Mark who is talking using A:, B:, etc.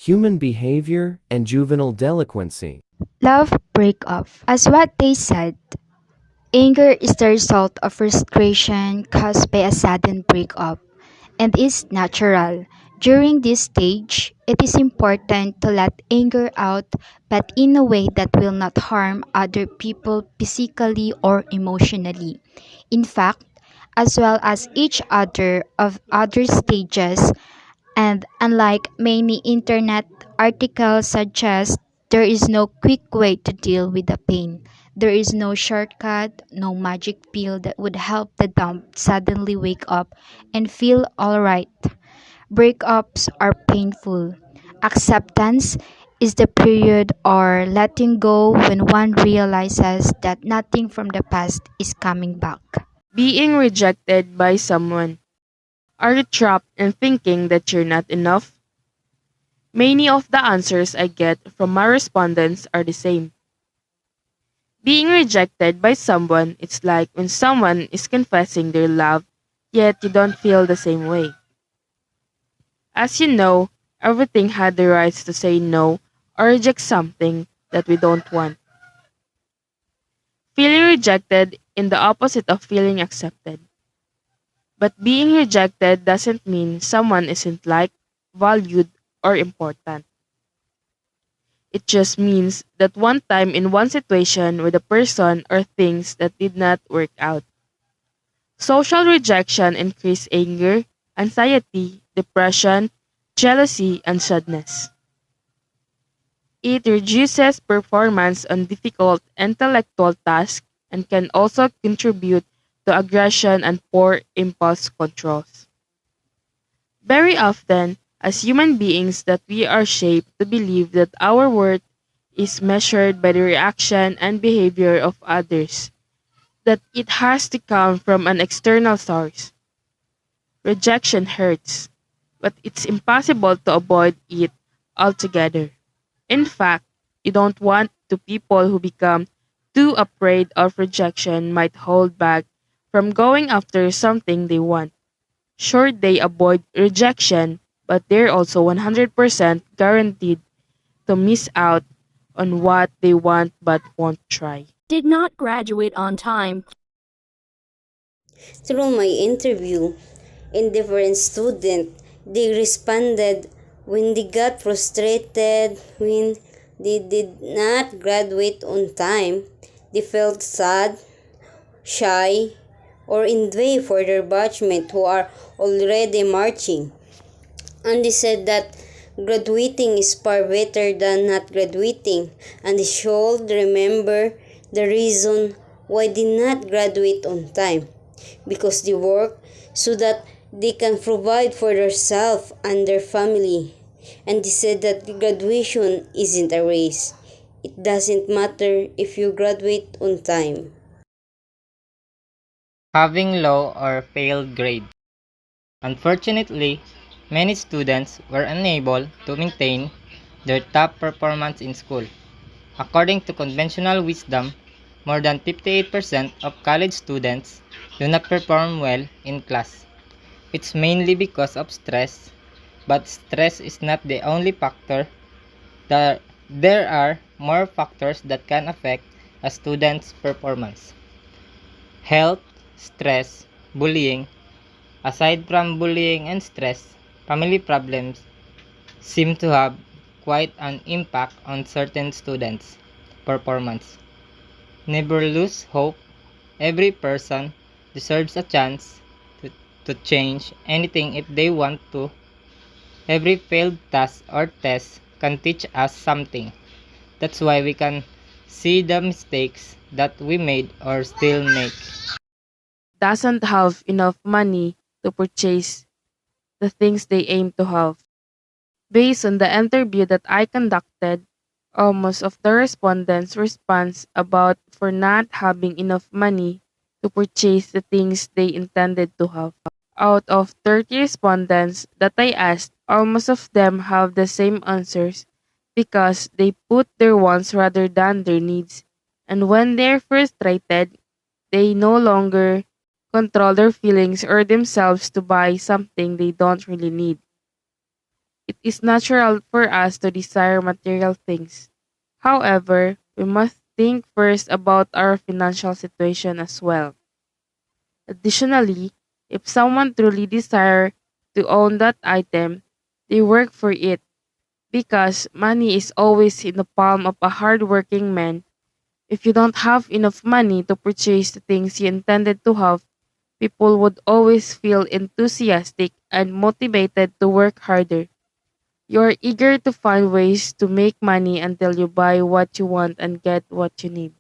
A: human behavior and juvenile delinquency.
B: Love breakup. As what they said, anger is the result of frustration caused by a sudden breakup and is natural. During this stage, it is important to let anger out, but in a way that will not harm other people physically or emotionally. In fact, as well as each other of other stages, and unlike many internet articles suggest, there is no quick way to deal with the pain. There is no shortcut, no magic pill that would help the dump suddenly wake up and feel alright. Breakups are painful. Acceptance is the period or letting go when one realizes that nothing from the past is coming back.
C: Being rejected by someone. Are you trapped in thinking that you're not enough? Many of the answers I get from my respondents are the same. Being rejected by someone, it's like when someone is confessing their love, yet you don't feel the same way. As you know, everything had the rights to say no or reject something that we don't want. Feeling rejected in the opposite of feeling accepted. But being rejected doesn't mean someone isn't liked, valued, or important. It just means that one time in one situation with a person or things that did not work out. Social rejection increased anger, anxiety, depression, jealousy, and sadness. It reduces performance on difficult intellectual tasks and can also contribute to aggression and poor impulse controls. Very often, as human beings that we are shaped to believe that our worth is measured by the reaction and behavior of others, that it has to come from an external source. Rejection hurts, but it's impossible to avoid it altogether. In fact, you don't want to people who become too afraid of rejection might hold back from going after something they want. Sure, they avoid rejection, but they're also 100% guaranteed to miss out on what they want but won't try.
D: Did not graduate on time.
E: Through my interview, indifferent student, they responded when they got frustrated, when they did not graduate on time, they felt sad, shy, or envy for their batchmates who are already marching. And they said that graduating is far better than not graduating, and they should remember the reason why they not graduate on time, because they work so that they can provide for themselves and their family. And they said that graduation isn't a race. It doesn't matter if you graduate on time.
F: Having low or failed grades. Unfortunately, many students were unable to maintain their top performance in school. According to conventional wisdom, more than 58% of college students do not perform well in class. It's mainly because of stress, but stress is not the only factor. There are more factors that can affect a student's performance. Health, stress, bullying. Aside from bullying and stress, family problems seem to have quite an impact on certain students' performance. Never lose hope. Every person deserves a chance to change anything if they want to. Every failed task or test can teach us something. That's why we can see the mistakes that we made or still make.
C: Doesn't have enough money to purchase the things they aim to have. Based on the interview that I conducted, almost of the respondents' response about for not having enough money to purchase the things they intended to have. Out of 30 respondents that I asked, almost of them have the same answers because they put their wants rather than their needs. And when they're frustrated, they no longer control their feelings or themselves to buy something they don't really need. It is natural for us to desire material things. However, we must think first about our financial situation as well. Additionally, if someone truly desires to own that item, they work for it because money is always in the palm of a hardworking man. If you don't have enough money to purchase the things you intended to have, people would always feel enthusiastic and motivated to work harder. You are eager to find ways to make money until you buy what you want and get what you need.